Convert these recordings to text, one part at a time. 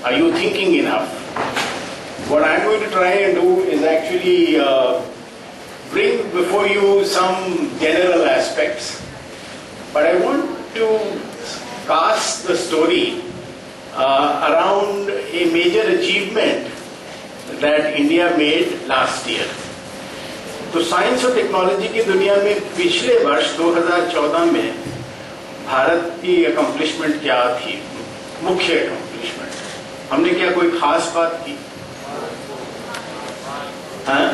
Are you thinking enough? What I'm going to try and do is actually bring before you some general aspects, but I want to cast the story around a major achievement that India made last year. तो science और technology की दुनिया में पिछले वर्ष 2014 में भारत की accomplishment क्या थी, मुख्य अकम्पलिशमेंट? हमने क्या कोई खास बात की? हाँ,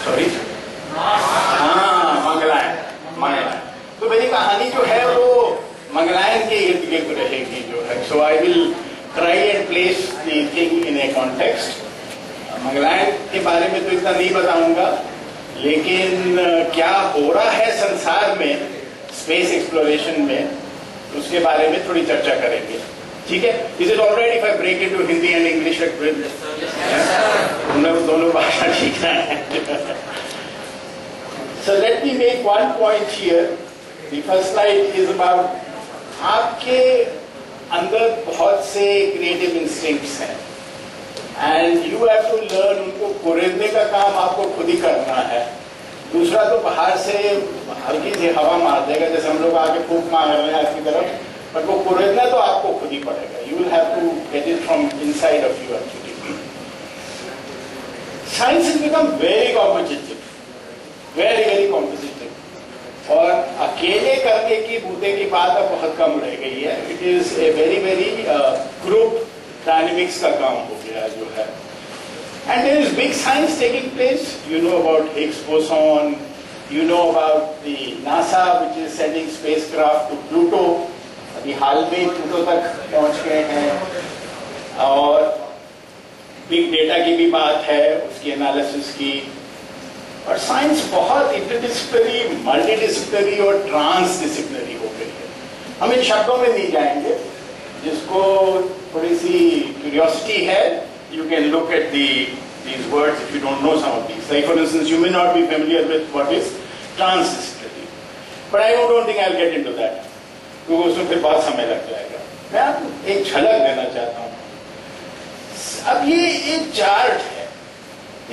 सॉरी, हाँ, मंगलायन। तो मेरी कहानी जो है वो मंगलायन के इर्द गिर्द रहेगी जो है. So I will try and place the thing in a context. Mangalyaan के बारे में तो इतना नहीं बताऊंगा, लेकिन क्या हो रहा है संसार में स्पेस एक्सप्लोरेशन में, उसके बारे में थोड़ी चर्चा करेंगे. ठीक है? Is it alright if I break into Hindi and English at दोनों भाषा ठीक है. So let me make one point here. The first slide is about, आपके अंदर बहुत से क्रिएटिव इंस्टिंक्ट्स हैं and you have to learn. उनको कुरेदने का काम आपको खुद ही करना है. दूसरा तो बाहर से हल्की सी हवा मार देगा, जैसे हम लोग आगे फूंक मार रहे हैं आपकी तरफ, पर वो कुरेदना तो आपको खुद ही पड़ेगा. You will have to get it from inside of you actually. Science has become very competitive, very competitive. और अकेले करने की बूते की बात अब बहुत कम रह गई है. It is a very group dynamics का काम हो गया जो है. And there is big science taking place. You know about Higgs boson. You know about the NASA, which is sending spacecraft to Pluto. अभी हाल में प्लूटो तक पहुंच गए हैं. और बिग डेटा की भी बात है, उसकी एनालिसिस की. और साइंस बहुत इंटरडिसिप्लिनरी, मल्टीडिसिप्लिनरी और ट्रांसडिसिप्लिनरी हो गई है. हम इन शब्दों में नहीं जाएंगे. जिसको थोड़ी सी क्यूरियोसिटी है, you can look at these words if you don't know some of these. Like for instance, you may not be familiar with what is transdisciplinary, but I don't think I'll get into that, क्योंकि उसमें फिर बहुत समय लग जाएगा. मैं आपको एक झलक देना चाहता हूँ. अब ये एक चार्ट है.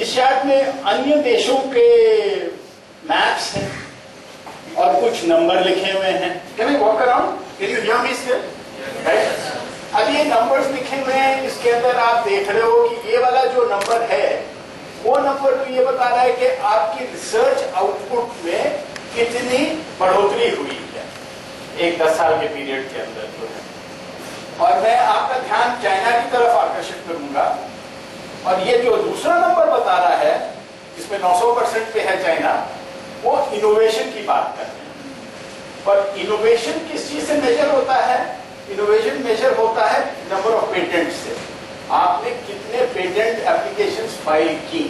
इस चार्ट में अन्य देशों के मैप्स हैं और कुछ नंबर लिखे हुए हैं. Can I walk around? Can you hear me still? Right? अब ये नंबर्स लिखे हुए हैं. इसके अंदर आप देख रहे हो कि ये वाला जो नंबर है, वो नंबर तो ये बता रहा है कि आपकी रिसर्च आउटपुट में कितनी बढ़ोतरी हुई है एक 10 साल के पीरियड के अंदर जो है. और मैं आपका ध्यान चाइना की तरफ आकर्षित करूंगा. और ये जो दूसरा नंबर बता रहा है, जिसमें 900% पे है चाइना, वो इनोवेशन की बात कर रहे हैं. और इनोवेशन किस चीज से मेजर होता है? इनोवेशन मेजर होता है नंबर ऑफ पेटेंट से. आपने कितने पेटेंट एप्लीकेशंस फाइल की,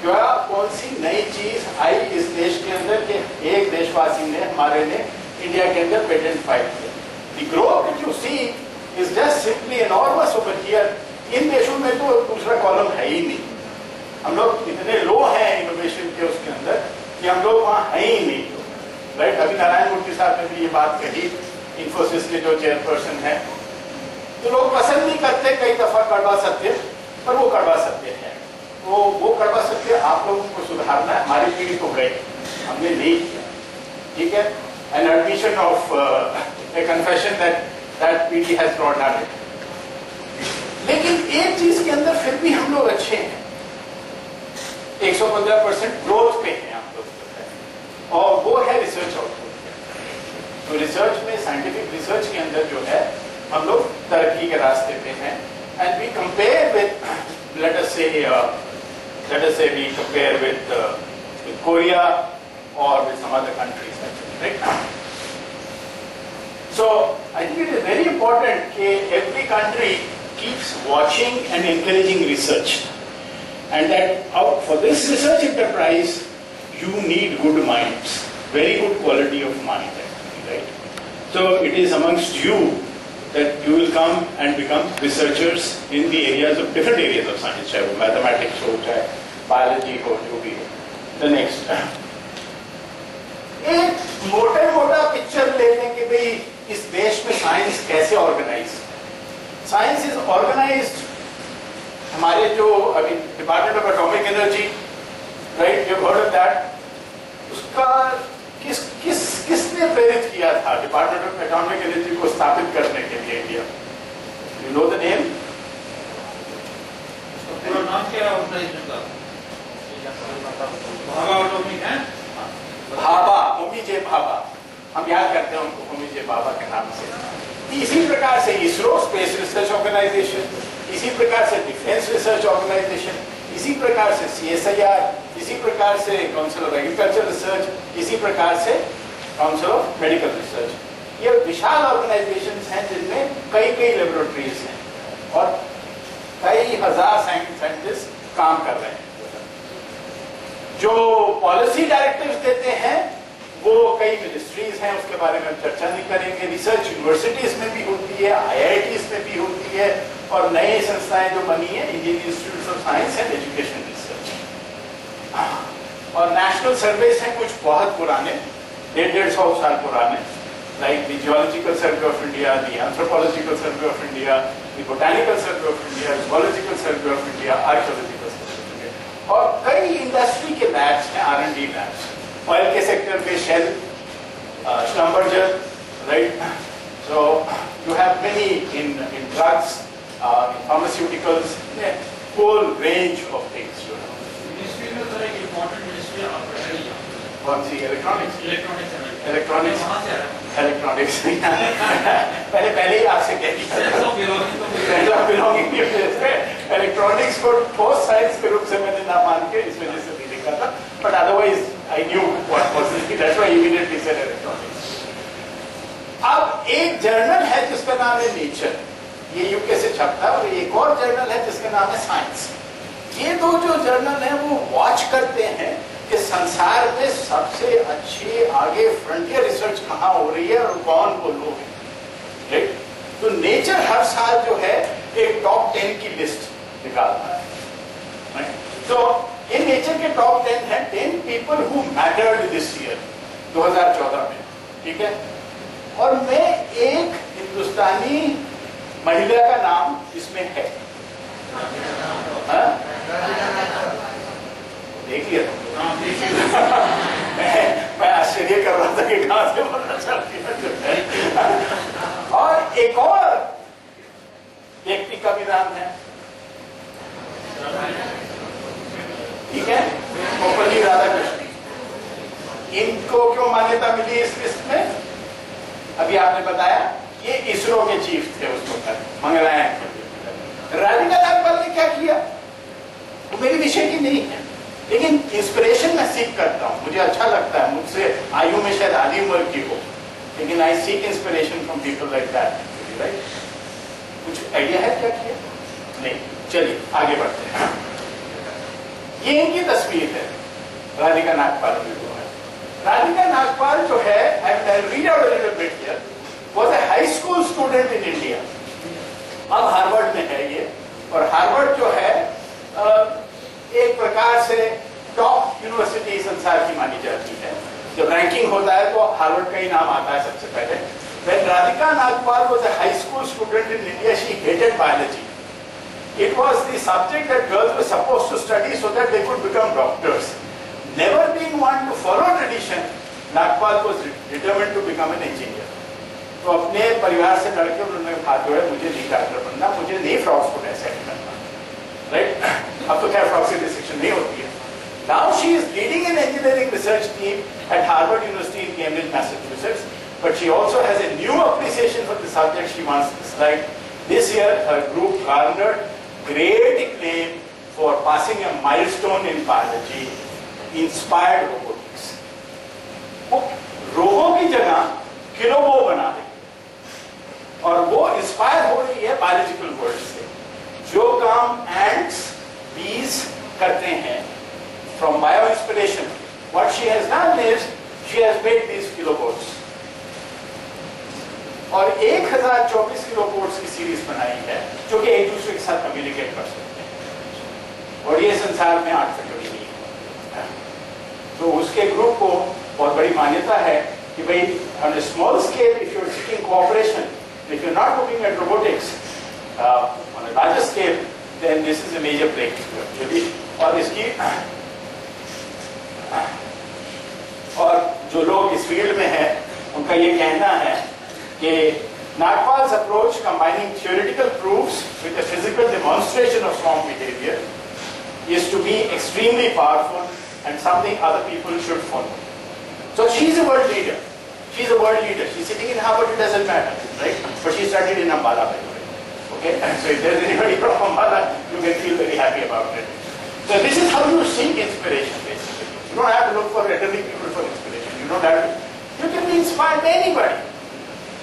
क्या कौन सी नई चीज आई इस देश के अंदर के एक देशवासी ने, हमारे ने इंडिया के अंदर पेटेंट फाइल किया. The growth that you see is just simply enormous over here. इन देशों में तो दूसरा कॉलम है ही नहीं. हम लोग इतने लो हैं इनोवेशन के उसके अंदर कि हम लोग वहाँ है ही नहीं. राइट? अभी नारायण मूर्ति साहब ने भी ये बात कही, इन्फोसिस के जो चेयरपर्सन है. तो लोग पसंद नहीं करते कई दफा कड़वा सत्य, पर वो कड़वा सत्य है. वो कड़वा सत्य आप लोगों को सुधारना है. हमारी पीढ़ी को गए, हमने नहीं किया. ठीक है? An admission of A confession that पीढ़ी हैज नॉट डन इट. लेकिन एक चीज के अंदर फिर भी हम लोग अच्छे हैं. 115% ग्रोथ पे हैं हम लोग, और वो है रिसर्च आउटपुट. तो रिसर्च में, साइंटिफिक रिसर्च के अंदर जो है, हम लोग तरक्की के रास्ते पे हैं. And we compare with, let us say we compare with Korea और with some other countries. Right? So I think it is very important कि every country keeps watching and encouraging research, and that for this research enterprise you need good minds, very good quality of mind actually, right? So it is amongst you that you will come and become researchers in the areas of different areas of science, चाहे वो mathematics हो, चाहे biology हो, जो भी हो. The next, एक मोटा पिक्चर लेने के भाई इस देश में साइंस कैसे ऑर्गेनाइज. साइंस इज ऑर्गेनाइज्ड, हमारे जो अभी department of atomic energy, right, you heard of that, उसका किसने प्रेरित किया था डिपार्टमेंट ऑफ एटॉमिक एनर्जी को स्थापित करने के लिए India? You know the name? पूरा नाम क्या है ऑर्गेनाइजेशन का? भाभा एटॉमिक है, भाभा, होमी जे भाभा, हम याद करते हैं उनको होमी जे भाभा के नाम से। इसी प्रकार से इसरो, स्पेस रिसर्च ऑर्गेनाइजेशन, इसी प्रकार से डिफेंस रिसर्च ऑर्गेनाइजेशन, इसी प्रकार से CSIR, इसी प्रकार से काउंसिल ऑफ एग्रीकल्चर रिसर्च, इसी प्रकार से काउंसिल ऑफ मेडिकल रिसर्च। ये विशाल ऑर्गेनाइजेशंस हैं जिनमें कई लेबोरेटरीज हैं और कई हजार साइंटिस्ट काम कर रहे हैं। जो पॉलिसी डायरेक्टिव्स देते हैं वो कई मिनिस्ट्रीज हैं, उसके बारे में हम चर्चा नहीं करेंगे। रिसर्च यूनिवर्सिटीज में भी होती है, IITs में भी होती है, और नए संस्थाएं जो बनी है, Indian institute of science and education research, और नेशनल सर्वेस हैं कुछ बहुत पुराने, 150 साल पुराने, like the geological survey of India, the anthropological survey of India, the botanical survey of India, zoological survey of India, archaeological survey of India, और कई industry के लैब्स हैं, R&D लैब्स, ऑयल के सेक्टर पे shell, Schlumberger, right? So you have many in drugs, in pharmaceuticals, whole range of things. You know. Ministry में तो एक important ministry आप बताइए। कौन सी? इलेक्ट्रॉनिक्स। इलेक्ट्रॉनिक्स कहाँ से आ रहा है? इलेक्ट्रॉनिक्स पहले ही आपसे कह दिया इलेक्ट्रॉनिक्स को ठोस साइंस के रूप से मैंने ना मान के इस वजह से नहीं लिखा था, but otherwise I knew what was it, that's why immediately said electronics. अब एक जर्नल है जिसका नाम है नेचर, ये यूके से छपता है, और एक और जर्नल है जिसका नाम है साइंस। ये दो जो जर्नल है वो वॉच करते हैं कि संसार में सबसे अच्छी आगे फ्रंटियर रिसर्च कहाँ हो रही है और कौन वो लोग हैं, राइट? तो नेचर हर साल जो है एक टॉप 10 की लिस्ट निकालता है। तो इन नेचर के टॉप 10 है 10 people who mattered this year 2014 में, ठीक है? और मैं एक हिंदुस्तानी महिला का नाम इसमें है, देख लिया मैं आश्चर्य कर रहा था कि कहां से पता चल गया। और एक और व्यक्ति का भी नाम है, ठीक है, गोपल्ली राधाकृष्ण। इनको क्यों मान्यता मिली इस लिस्ट में? अभी आपने बताया ये इसरो के चीफ थे उस वक्त, मंगलयान। राधिका नागपाल ने क्या किया वो मेरी विषय की नहीं है, लेकिन इंस्पिरेशन मैं सीख करता हूँ, मुझे अच्छा लगता है। मुझसे आयु में शायद आधी उम्र की हो, लेकिन आई seek inspiration from people like that, right? कुछ आइडिया है क्या किया? नहीं। चलिए आगे बढ़ते हैं। ये इनकी तस्वीर है, राधिका नागपाल की। राधिका नागपाल जो है, I read out a little bit here, was a high school student in India. अब हार्वर्ड में है ये, और हार्वर्ड जो है एक प्रकार से टॉप यूनिवर्सिटी संसार की मानी जाती है। जब रैंकिंग होता है तो हार्वर्ड का ही नाम आता है सबसे पहले। When Radhika Nagpal was a high school student in India, she hated biology. It was the subject that girls were supposed to study so that they could become doctors. Never being one to follow tradition, Nagpal was determined to become an engineer. तो अपने परिवार से लड़के उन्होंने कहा जो है मुझे नहीं डॉक्टर बनना, मुझे नहीं फ्रॉक्स को ऐसे करना, राइट? अब तो खैर फ्रॉक्स की डिस्ट्रिक्शन नहीं होती है। Now she is leading an engineering research team at Harvard University in Cambridge, Massachusetts. But she also has a new appreciation for the subject she wants to study. This year, her group garnered great acclaim for passing a milestone in biology, inspired robotics. वो robo की जगह किलोबो बना रही, और वो inspire हो रही है बायोलॉजिकल वर्ल्ड से। जो काम एंट्स, बीज करते हैं from bio inspiration, what she has done is she has made these kilobots. और 1024 किलोबोट्स की सीरीज बनाई है जो कि एक दूसरे के साथ कम्युनिकेट कर सकते हैं, और ये संसार में आज तक कभी नहीं हुआ। तो उसके ग्रुप को बहुत बड़ी मान्यता है कि भाई on a small scale, if you are seeking cooperation, if you are not looking at robotics, on a larger scale, then this is a major breakthrough actually. और इसकी और जो लोग इस फील्ड में हैं उनका ये कहना है कि Nagpal's approach combining theoretical proofs with a physical demonstration of swarm behavior is to be extremely powerful and something other people should follow. So she's a world leader. She's a world leader. She's sitting in Harvard, it doesn't matter, right? But she studied in Ambala, by the way. Okay? So if there's anybody from Ambala, you can feel very happy about it. So this is how you seek inspiration, basically. You don't have to look for elderly people for inspiration. You don't have to. You can be inspired by anybody.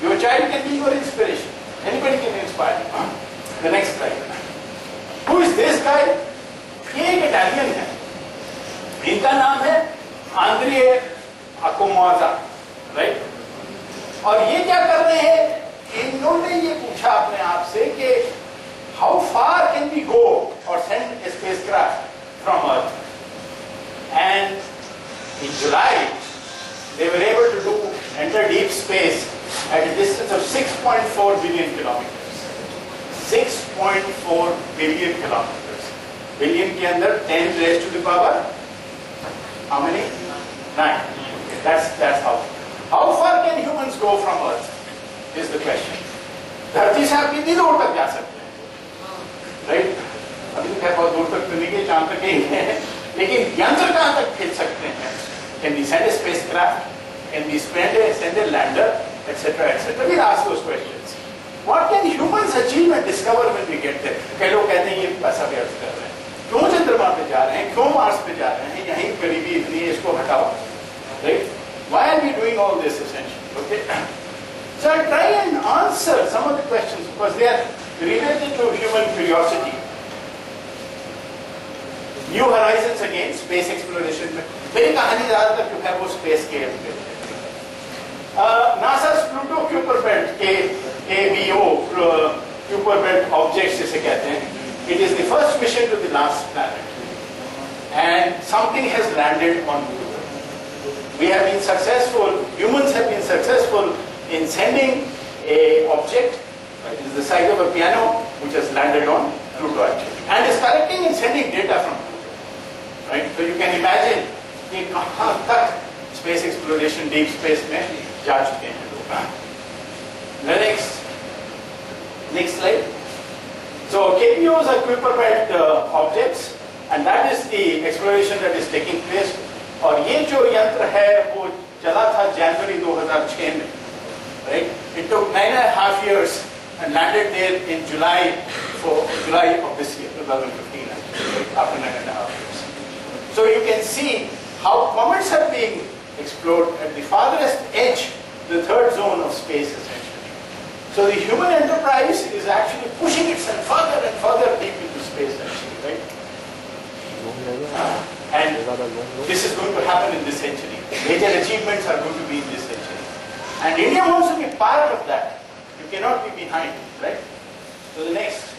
Your child can be your inspiration. Anybody can inspire you. The next slide. Who is this guy? ये एक Italian है. इनका नाम है Andre अकोमाजा, right? और ये क्या कर रहे हैं? इन्होंने ये पूछा अपने आप से कि how far can we go or send a spacecraft from Earth? And in July, they were able to enter deep space at a distance of 6.4 billion kilometers. 6.4 billion kilometers. Billion के अंदर 10 raised to the power how many? 9. Okay, that's how. How far can humans go from Earth? Is the question. धरती से आप कितनी दूर तक जा सकते हैं? Right? अभी तो खैर बहुत दूर तक तो नहीं गए, चांद तक गए हैं, लेकिन यंत्र कहाँ तक भेज सकते हैं? Can we send a spacecraft? Can we send a lander, etc., etc.? We'll ask those questions. What can humans achieve and discover when we get there? कई लोग कहते हैं ये पैसा व्यर्थ कर रहे हैं, क्यों चंद्रमा पे जा रहे हैं, क्यों मार्स पे जा रहे हैं, यहीं गरीबी इतनी है, इसको हटाओ, right? Why are we doing all this essentially? Okay. So I'll try and answer some of the questions because they are related to human curiosity. New horizons again, space exploration. मेरी कहानी ज़्यादातर जो है वो space के लिए. NASA's Pluto Kuiper Belt KBO Kuiper Belt objects जिसे कहते हैं. It is the first mission to the last planet, and something has landed on Pluto. We have been successful. Humans have been successful in sending a object, it is the size of a piano, which has landed on Pluto actually, and is collecting and sending data from Pluto. Right? So you can imagine कि कहाँ तक space exploration, deep space में जा चुके हैं लोग. The next slide. So KPOs are Kuiper Belt objects, and that is the exploration that is taking place. और ये जो यंत्र है वो चला था जनवरी 2006 में. Right? It took 9.5 years and landed there in July of this year, 2015, actually, after 9.5 years. So you can see how comets have been explored at the farthest edge, the third zone of space essentially. So the human enterprise is actually pushing itself further and further deep into space actually, right? And this is going to happen in this century. Major achievements are going to be in this century. And India wants to be part of that. You cannot be behind, right? So the next.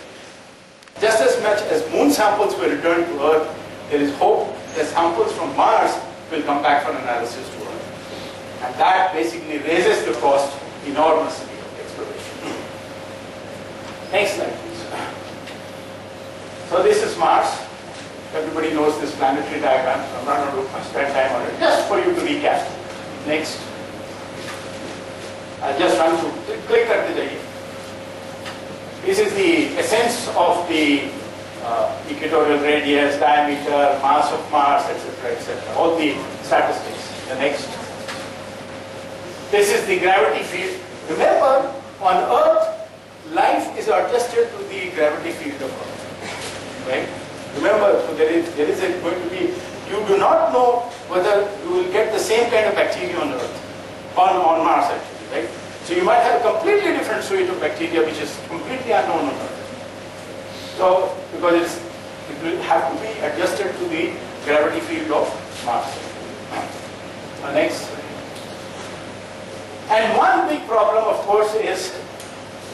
Just as much as moon samples were returned to Earth, there is hope that samples from Mars will come back for analysis to Earth. And that basically raises the cost enormously of exploration. Next slide, please. So this is Mars. Everybody knows this planetary diagram. I'm not going to spend time on it. Just for you to recap. Next. I'll just run through. Click करते जाइए. This is the essence of the equatorial radius, diameter, mass of Mars, etc., etc. All the statistics. The next. This is the gravity field. Remember, on Earth, life is adjusted to the gravity field of Earth. Right? Remember, so there is going to be. You do not know whether you will get the same kind of bacteria on Earth, on Mars actually, right? So you might have a completely different suite of bacteria which is completely unknown on Earth. So because it will have to be adjusted to the gravity field of Mars. Next. And one big problem, of course, is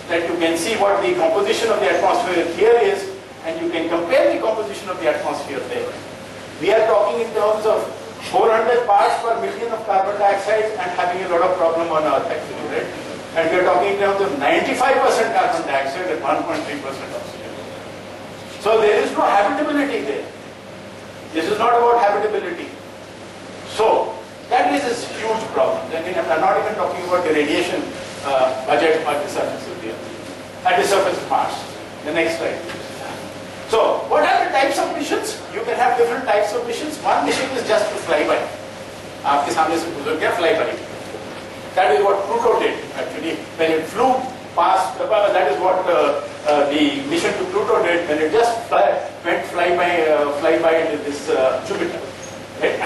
that you can see what the composition of the atmosphere here is, and you can compare the composition of the atmosphere there. We are talking in terms of 400 parts per million of carbon dioxide and having a lot of problem on Earth actually, right? And we are talking in terms of 95% carbon dioxide and 1.3% oxygen. So there is no habitability there. This is not about habitability. So that raises huge problems. I mean, I'm not even talking about the radiation budget at the surface of the Earth, at the surface of Mars. The next slide. So what are the types of missions? You can have different types of missions. One mission is just to fly by. आपके सामने से गुजर गया fly by. That is what Pluto did actually. When it flew past, that is what the mission to Pluto did. When it just went fly by into this Jupiter. Right?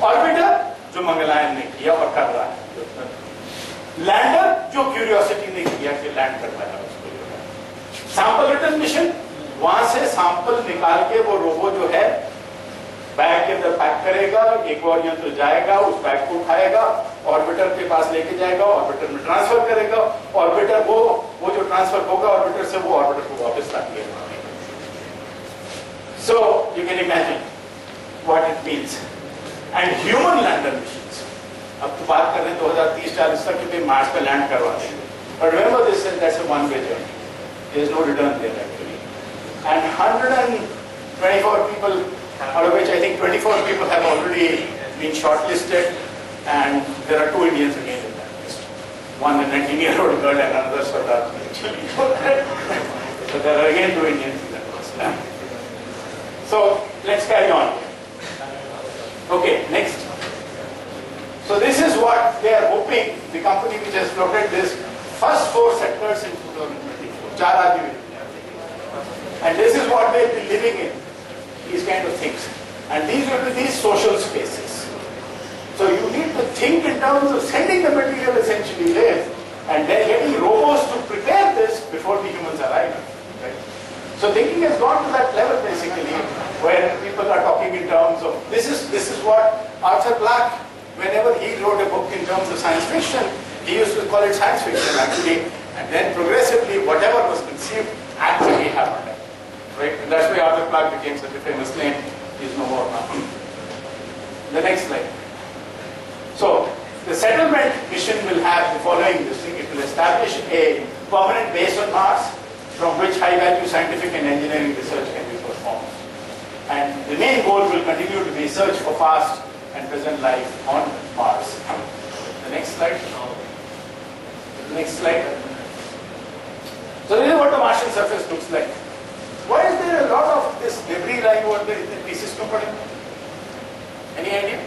Orbiter जो मंगलयान ने किया और कर रहा है. Lander जो Curiosity ने किया कि लैंड कर पाया उसको. Sample return mission, वहां से सैंपल निकाल के वो रोबो जो है बैग के अंदर पैक करेगा, एक और यंत्र जाएगा, उस बैग को उठाएगा, ऑर्बिटर के पास लेके जाएगा, ऑर्बिटर में ट्रांसफर करेगा, ऑर्बिटर वो जो ट्रांसफर होगा ऑर्बिटर से वो ऑर्बिटर को वापस ला दिएगा. So you can imagine what it means. And human lander missions. अब तो बात कर रहे हैं 2030-40 तक कि मार्स पे लैंड करवा देंगे. But remember this, that's a one-way journey. There is no return there actually. And 124 people, out of which I think 24 people have already been shortlisted, and there are 2 Indians again in that list. One a 19-year-old girl and another Sardar. So there are again 2 Indians in that list. So let's carry on. Okay, next. So this is what they are hoping, the company which has floated this, first 4 sectors in 2024. 4 आदमी. And this is what they will be living in, these kind of things. And these will be these social spaces. So you need to think in terms of sending the material essentially there, and then getting robots to prepare this before the humans arrive. Right? So thinking has gone to that level basically, where people are talking in terms of, this is what Arthur Black, whenever he wrote a book in terms of science fiction, he used to call it science fiction actually, and then progressively whatever was conceived actually happened. Right? And that's why Arthur Clarke became such a famous name. He's no more now. The next slide. So, the settlement mission will have the following this thing. It will establish a permanent base on Mars from which high-value scientific and engineering research can be performed. And the main goal will continue to be search for past and present life on Mars. The next slide. The next slide. So, this is what the Martian surface looks like. Why is there a lot of this debris lying over the pieces company? Any idea?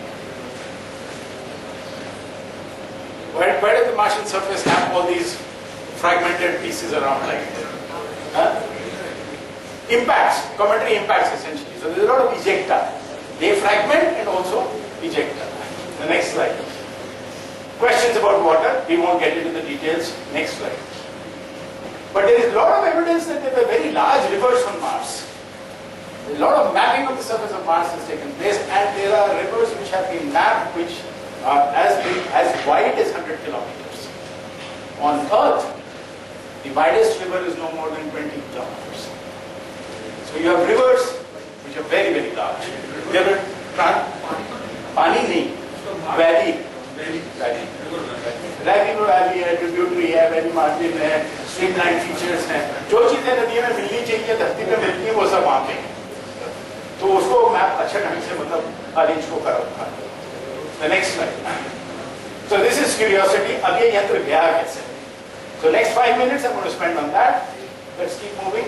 Why does the Martian surface have all these fragmented pieces around like this? Huh? Impacts, cometary impacts essentially. So there's a lot of ejecta. They fragment and also ejecta. The next slide. Questions about water. We won't get into the details. Next slide. But there is a lot of evidence that there were very large rivers on Mars. A lot of mapping of the surface of Mars has taken place, and there are rivers which have been mapped which are as big, as wide as 100 kilometers. On Earth, the widest river is no more than 20 kilometers. So you have rivers which are very, very large. There are Pani nahi, valley. Valley है, tributary है, valley margin है, streamline features हैं, जो चीजें नदी में मिलनी चाहिए धरती पे मिलती है वो सब वहाँ पे है. तो उसको मैप अच्छे ढंग से मतलब अरेंज को कर रखा है. The next slide. So this is curiosity. अब ये यंत्र गया कैसे? So next 5 minutes I'm going to spend on that. Let's keep moving.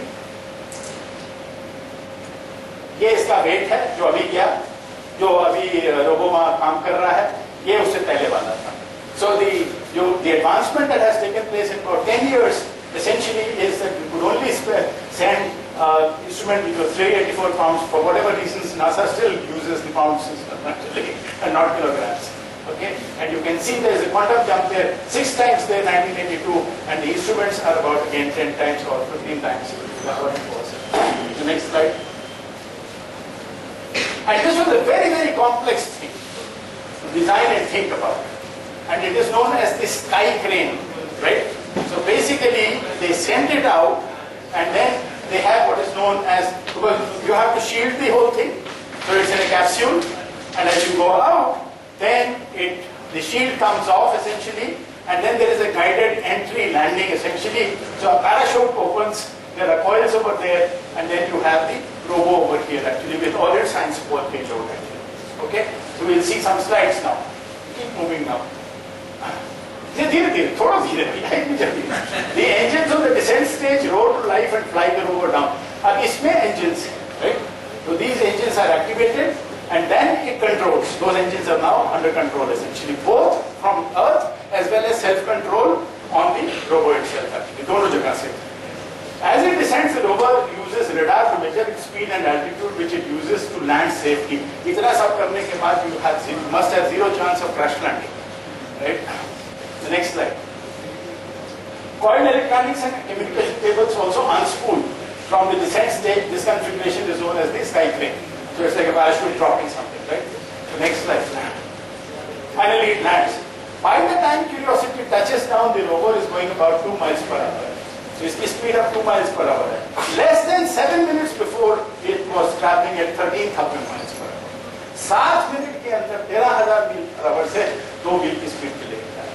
ये इसका वेट है जो अभी गया, जो अभी रोबो वहाँ काम कर रहा है. ये उससे पहले वाला था. So the advancement that has taken place in about 10 years essentially is that we could only send instrument which was 384 pounds. For whatever reasons, NASA still uses the pounds system actually and not kilograms. Okay, and you can see there is a quantum jump there, 6 times there in 1982, and the instruments are about again 10 times or 15 times what it was. The next slide. And this was a very, very complex thing to design and think about. And it is known as the sky crane, right? So basically, they send it out, and then they have what is known as, because you have to shield the whole thing. So it's in a capsule, and as you go out, then the shield comes off essentially, and then there is a guided entry landing essentially. So a parachute opens, there are coils over there, and then you have the robo over here actually with all its science support payload actually. Okay, so we'll see some slides now. Keep moving now. धीरे-धीरे, थोड़ा धीरे भैया, the engines of the descent stage roar to life and fly the rover down. अब इसमें engines, right? So these engines are activated, and then it controls. Those engines are now under control essentially, both from Earth as well as self-control on the rover itself actually. दोनों जगह से. As it descends, the rover uses radar to measure its speed and altitude, which it uses to land safely. इतना सब करने के बाद you must have zero chance of crash landing, right? The next slide. Coiled electronics and communication cables also unspool from the descent stage. This configuration is known as the sky crane. So it's like a parachute dropping something, right? The next slide. Finally, it lands. By the time Curiosity touches down, the rover is going about 2 miles per hour. So its speed of 2 miles per hour. Less than 7 minutes before, it was traveling at 13,000 miles per hour. 7 minutes के अंदर 13,000 मील per hour से 2 मील की speed पे लेकर जाए.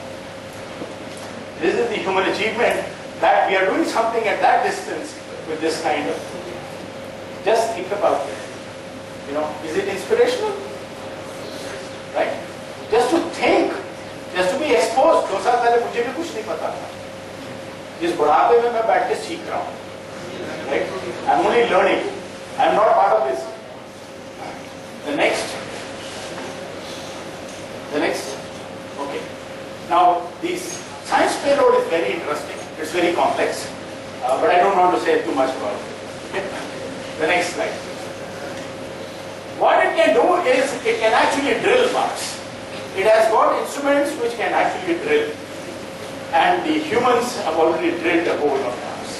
This is the human achievement, that we are doing something at that distance with this kind of. Just think about it. You know, is it inspirational? Right? Just to think, just to be exposed. 2 साल पहले मुझे भी कुछ नहीं पता था. जिस बुढ़ापे में मैं बैठ के सीख रहा हूँ. Right? I'm only learning. I'm not part of this. The next. Okay. Now these. Science payload is very interesting. It's very complex, but I don't want to say too much about it. Okay? The next slide. What it can do is it can actually drill Mars. It has got instruments which can actually drill, and the humans have already drilled a hole on Mars.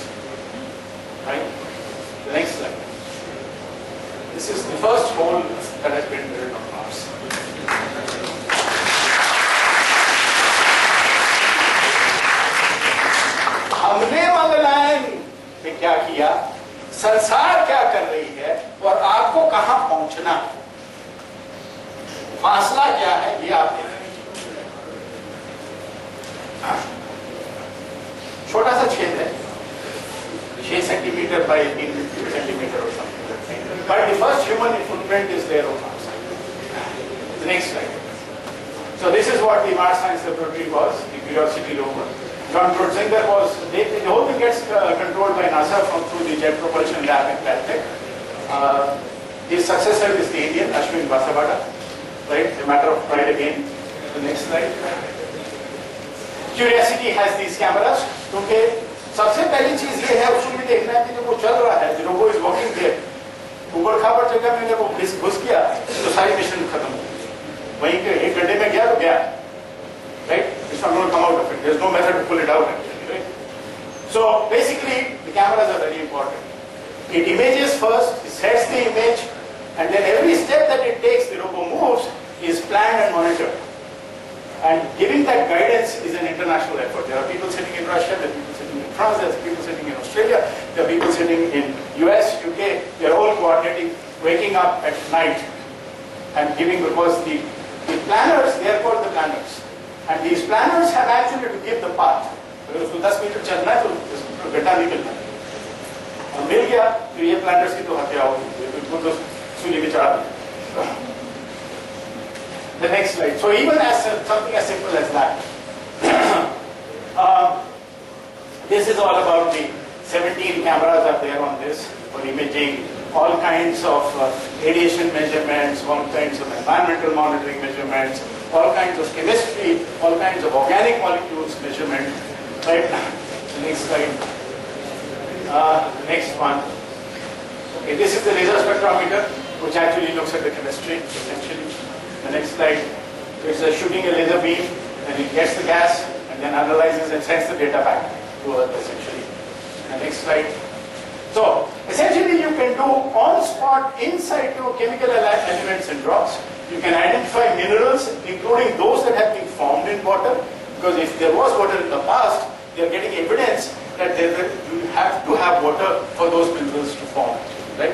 Right? The next slide. This is the first hole that has been drilled on Mars. हमने मंगलयान में क्या किया, संसार क्या कर रही है, और आपको कहां पहुंचना है, फासला क्या है, ये आप देखें. छोटा सा छेद है, 6 centimetre by 18 centimetre or something. But the first human footprint is there on Mars. The next slide. So this is what the Mars Science Laboratory was, the Curiosity rover. John Grotzinger was, the whole thing gets controlled by NASA through the Jet Propulsion Lab in Caltech. His successor is the Indian, Ashwin Vasavada. Right, a matter of pride again. The next slide. Curiosity has these cameras. क्योंकि सबसे पहली चीज ये है, उसमें देखना है कि जो वो चल रहा है, जो रोबो is walking there, ऊबड़ खाबड़ जगह में जब वो घुस गया, तो सारी मिशन खत्म हो गई. वहीं के 1 घंटे में गया तो गया. Right? It's not going to come out of it. There's no method to pull it out actually, right? So basically, the cameras are very important. It images first, it sets the image, and then every step that it takes, the robo moves, is planned and monitored. And giving that guidance is an international effort. There are people sitting in Russia, there are people sitting in France, there are people sitting in Australia, there are people sitting in US, UK. They are all coordinating, waking up at night and giving, because the planners, they are called the planners. And these planners have actually to give the path. अगर उसको 10 metre चलना है तो गड्ढा नहीं मिलना. और मिल गया तो ये planners की तो हत्या होगी. बिल्कुल तो सूली में चढ़ा दिया. The next slide. So even as something as simple as that. This is all about the 17 cameras are there on this for imaging, all kinds of radiation measurements, all kinds of environmental monitoring measurements, all kinds of chemistry, all kinds of organic molecules measurement. Right? The next slide. The next one. Okay, this is the laser spectrometer, which actually looks at the chemistry, essentially. The next slide. It's shooting a laser beam, and it gets the gas, and then analyzes and sends the data back to Earth, essentially. The next slide. So, essentially you can do on-spot, in-situ chemical elements and rocks. You can identify minerals, including those that have been formed in water, because if there was water in the past, they are getting evidence that you have to have water for those minerals to form, right?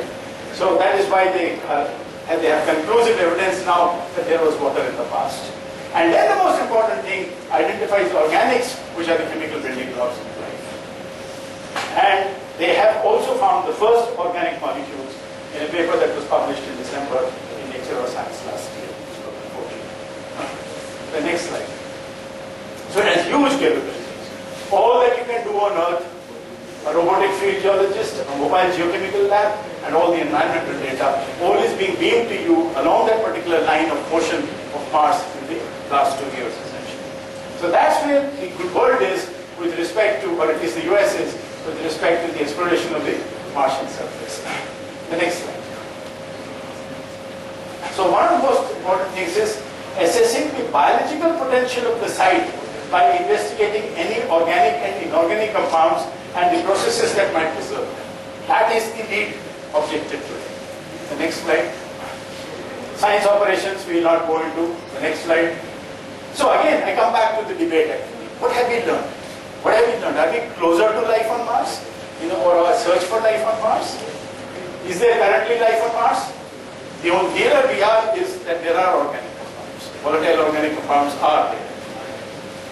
So that is why they have conclusive evidence now that there was water in the past. And then the most important thing, identifies organics, which are the chemical building blocks of life. And they have also found the first organic molecules in a paper that was published in December in Nature of Science last year, 2014. The next slide. So it has huge capabilities. All that you can do on Earth, a robotic field geologist, a mobile geochemical lab, and all the environmental data, all is being beamed to you along that particular line of motion of Mars in the last 2 years, essentially. So that's where the good world is with respect to, or at least the US is, with respect to the exploration of the Martian surface. The next slide. So one of the most important things is assessing the biological potential of the site by investigating any organic and inorganic compounds and the processes that might preserve them. That is the lead objective today. The next slide. Science operations we will not go into. The next slide. So again, I come back to the debate actually. What have we learned? What have we learned? Are we closer to life on Mars? Or a search for life on Mars? Is there currently life on Mars? The only nearer we are is that there are organic compounds. Volatile organic compounds are there.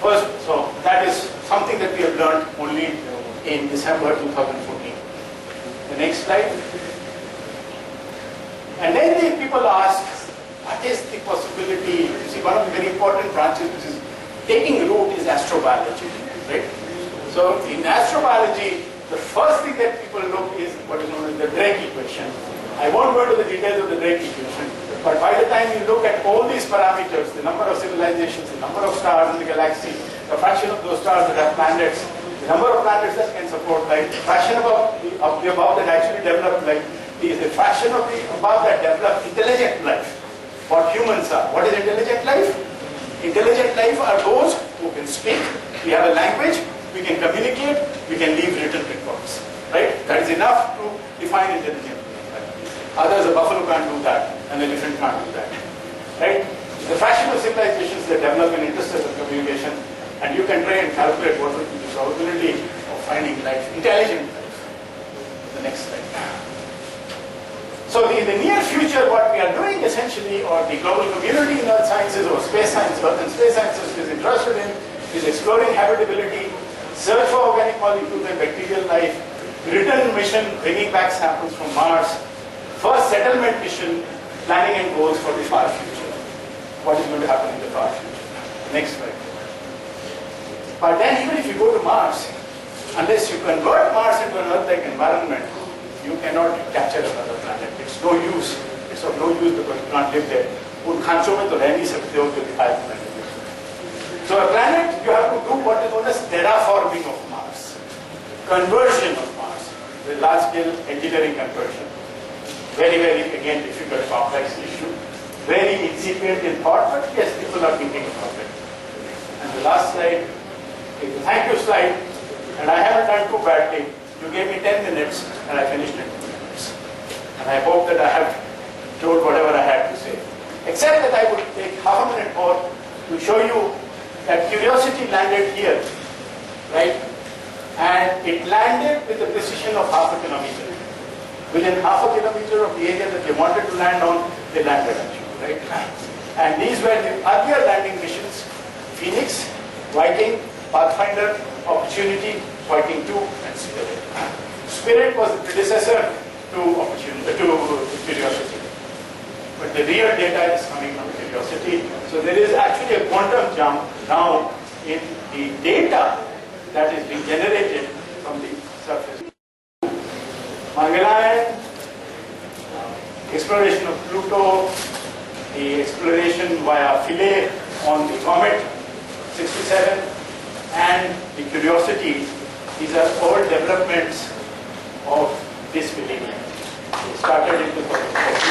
First, so that is something that we have learned only in December 2014. The next slide. And then the people ask, what is the possibility? You see, one of the very important branches which is taking root is astrobiology, right? So in astrobiology, the first thing that people look is what is known as the Drake equation. I won't go into the details of the Drake equation, but by the time you look at all these parameters, the number of civilizations, the number of stars in the galaxy, the fraction of those stars that have planets, the number of planets that can support life, the fraction of the above that actually develop life, the fraction of the above that develop intelligent life. What humans are. What is intelligent life? Intelligent life are those who can speak, we have a language, we can communicate, we can leave written records. Right? That is enough to define intelligent life. Others, a buffalo can't do that, an elephant can't do that. Right? The fraction of civilizations that develop in interstellar communication, and you can try and calculate what would be the probability of finding life, intelligent life. The next slide. So in the near future, what we are doing essentially, or the global community in earth sciences or space science, earth and space sciences is interested in, is exploring habitability, search for organic molecules and bacterial life, return mission, bringing back samples from Mars, first settlement mission, planning and goals for the far future. What is going to happen in the far future? Next slide. But then even if you go to Mars, unless you convert Mars into an Earth-like environment, you cannot capture another planet. It's no use. It's of no use because you can't live there. उन खांचों में तो रह नहीं सकते हो जो दिखाया planet. So a planet, you have to do what is known as terraforming of Mars, conversion of Mars, the large-scale engineering conversion. Very, very again difficult, complex issue. Very incipient in thought, but yes, people are thinking about it. And the last slide is the thank you slide, and I haven't done too badly. You gave me 10 minutes and I finished in 2 minutes. And I hope that I have told whatever I had to say. Except that I would take half a minute more to show you that Curiosity landed here, right? And it landed with a precision of half a kilometer. Within half a kilometer of the area that they wanted to land on, they landed actually, right? And these were the earlier landing missions: Phoenix, Viking, Pathfinder, Opportunity, Viking 2, and Spirit. Spirit was the predecessor to Curiosity. But the real data is coming from Curiosity. So there is actually a quantum jump now in the data that is being generated from the surface. Magellan, exploration of Pluto, the exploration via Philae on the comet 67, and the Curiosity. These are all developments of this millennium. It started in 2004.